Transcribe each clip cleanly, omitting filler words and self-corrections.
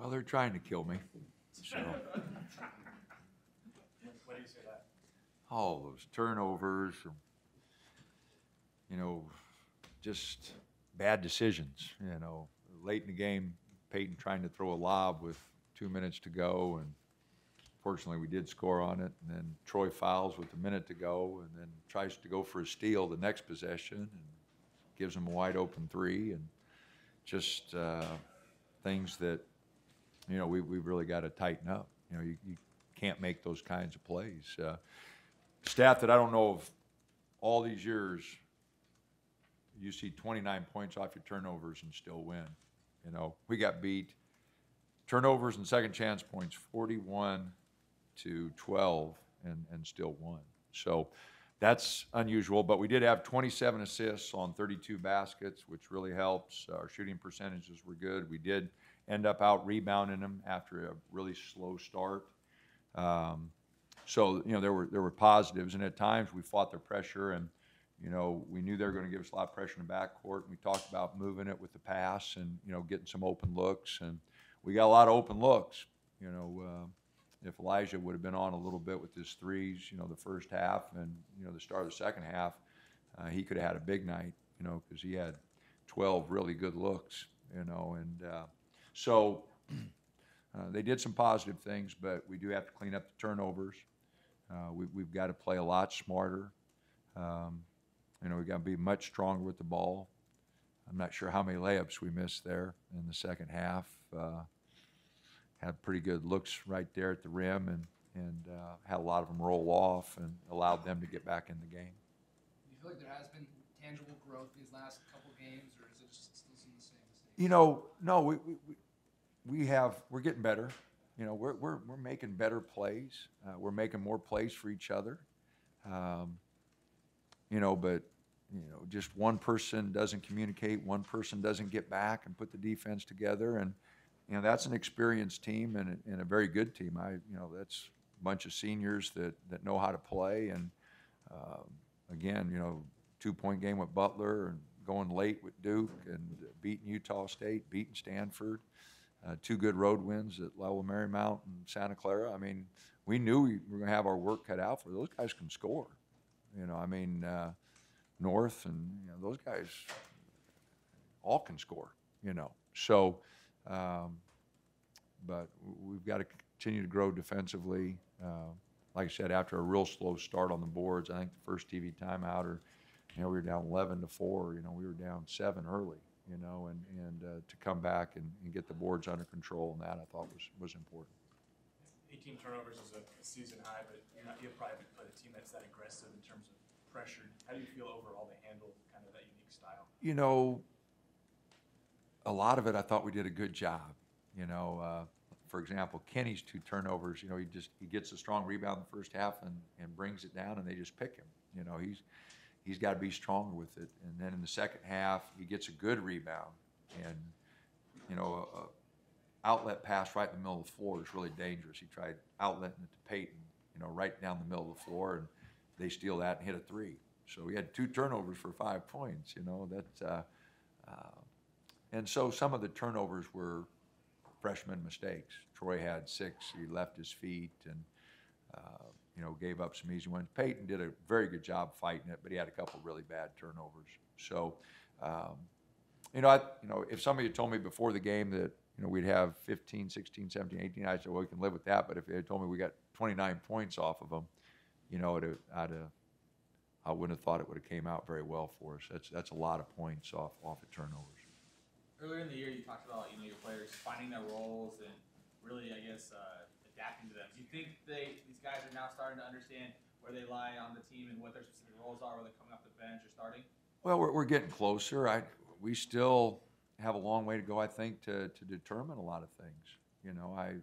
Well, they're trying to kill me. So, What do you say to that? all those turnovers, just bad decisions. Late in the game, Peyton trying to throw a lob with 2 minutes to go, and fortunately we did score on it. And then Troy fouls with a minute to go, and then tries to go for a steal the next possession, and gives him a wide open three, and just things that we've really got to tighten up. You can't make those kinds of plays. Stat that I don't know of all these years, you see 29 points off your turnovers and still win. We got beat. Turnovers and second chance points, 41-12, and still won. So that's unusual, but we did have 27 assists on 32 baskets, which really helps. Our shooting percentages were good. We did end up out rebounding them after a really slow start. So there were positives, and at times we fought their pressure, and we knew they were going to give us a lot of pressure in the backcourt. And we talked about moving it with the pass and getting some open looks, and we got a lot of open looks. If Elijah would have been on a little bit with his threes, the first half and the start of the second half, he could have had a big night, because he had 12 really good looks, and so they did some positive things, but we do have to clean up the turnovers. We've got to play a lot smarter. We've got to be much stronger with the ball. I'm not sure how many layups we missed there in the second half. Had pretty good looks right there at the rim, and had a lot of them roll off and allowed them to get back in the game. Do you feel like there has been tangible growth these last couple games, or is it just still some of the same mistakes? No, we're getting better. We're making better plays. We're making more plays for each other. But just one person doesn't communicate, one person doesn't get back and put the defense together, and that's an experienced team and a very good team. That's a bunch of seniors that know how to play, and again, 2-point game with Butler and going late with Duke and beating Utah State, beating Stanford. 2 good road wins at Lowell Marymount and Santa Clara. I mean, we knew we were going to have our work cut out for those guys. Can score, North and those guys all can score, So, but we've got to continue to grow defensively. Like I said, after a real slow start on the boards, I think the first TV timeout, or we were down 11-4. We were down 7 early. And to come back and get the boards under control, and that I thought was important. 18 turnovers is a season high, but you probably haven't played a team that's that aggressive in terms of pressure. How do you feel overall they handled kind of that unique style? A lot of it I thought we did a good job. For example, Kenny's 2 turnovers. He gets a strong rebound in the first half and brings it down, and they just pick him. He's got to be stronger with it. And then in the second half, he gets a good rebound. And, a outlet pass right in the middle of the floor is really dangerous. He tried outletting it to Peyton, right down the middle of the floor, and they steal that and hit a 3. So he had 2 turnovers for 5 points, and so some of the turnovers were freshman mistakes. Troy had 6. He left his feet and, gave up some easy ones. Peyton did a very good job fighting it, but he had a couple really bad turnovers. So, if somebody had told me before the game that, we'd have 15, 16, 17, 18, I'd say, well, we can live with that. But if they had told me we got 29 points off of them, I wouldn't have thought it would have came out very well for us. That's a lot of points off of turnovers. Earlier in the year, you talked about your players finding their roles and really, adapting to them. Do you think these guys are now starting to understand where they lie on the team and what their specific roles are, whether coming off the bench or starting? Well, we're getting closer. We still have a long way to go, I think, to determine a lot of things. I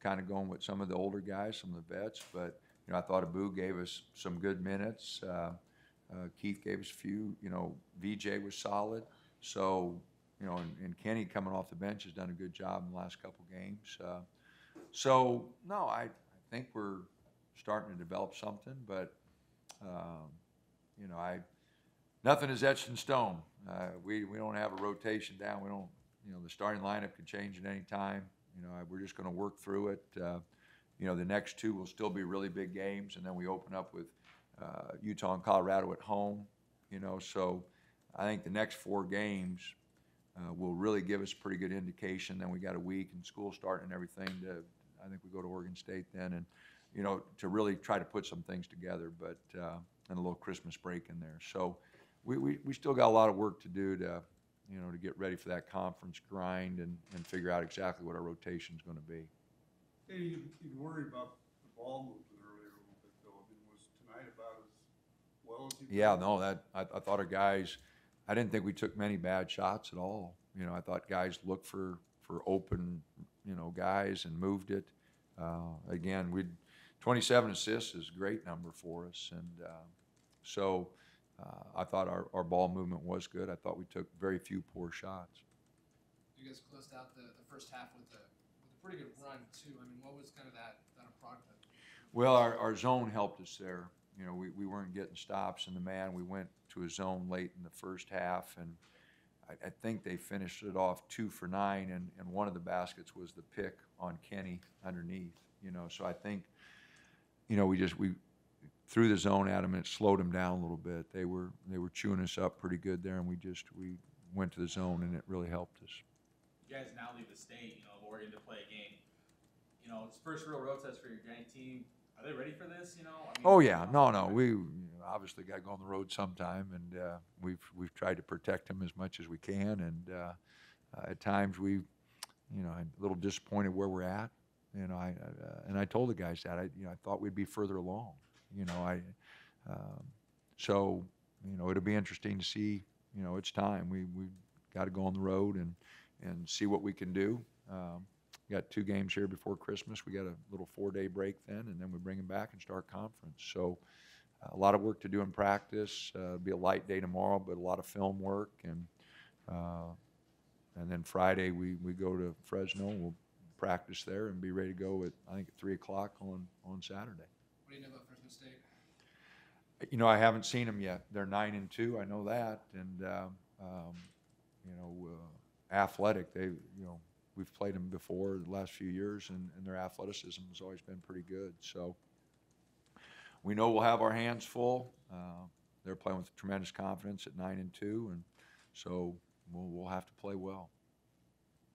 kind of going with some of the older guys, some of the vets, but I thought Abu gave us some good minutes. Keith gave us a few. VJ was solid. So, and Kenny coming off the bench has done a good job in the last couple games. No, I think we're starting to develop something, but nothing is etched in stone. We don't have a rotation down. We don't the starting lineup could change at any time. We're just going to work through it. The next two will still be really big games, and then we open up with Utah and Colorado at home. So I think the next 4 games will really give us a pretty good indication. Then we got a week and school starting and everything. I think we go to Oregon State then, and to really try to put some things together, but and a little Christmas break in there. So we still got a lot of work to do to get ready for that conference grind and figure out exactly what our rotation is going to be. Hey, you worried about the ball movement earlier a little bit, though. I mean, was tonight about as well as you? Yeah, no, I thought our guys. I didn't think we took many bad shots at all. I thought guys looked for open, guys and moved it. Again, 27 assists is a great number for us, and so I thought our ball movement was good. I thought we took very few poor shots. You guys closed out the first half with a pretty good run too. I mean, what was kind of that product of? Well, our zone helped us there. We weren't getting stops in the man. We went to a zone late in the first half, and I think they finished it off 2 for 9, and one of the baskets was the pick on Kenny underneath. So I think, we threw the zone at them and it slowed them down a little bit. They were chewing us up pretty good there, and we went to the zone, and it really helped us. You guys now leave the state, of Oregon to play a game. It's first real road test for your giant team. Are they ready for this? Oh yeah, no. We obviously got to go on the road sometime, and we've tried to protect them as much as we can. And at times I'm a little disappointed where we're at. And I told the guys that I thought we'd be further along. So it'll be interesting to see. It's time. We got to go on the road and see what we can do. Got 2 games here before Christmas. We got a little 4-day break then, and then we bring them back and start conference. So a lot of work to do in practice. It'll be a light day tomorrow, but a lot of film work. And then Friday we go to Fresno. We'll practice there and be ready to go at 3 o'clock on Saturday. What do you know about Fresno State? I haven't seen them yet. They're 9-2. I know that, and athletic. We've played them before the last few years, and their athleticism has always been pretty good. So we know we'll have our hands full. They're playing with tremendous confidence at 9-2, and so we'll have to play well.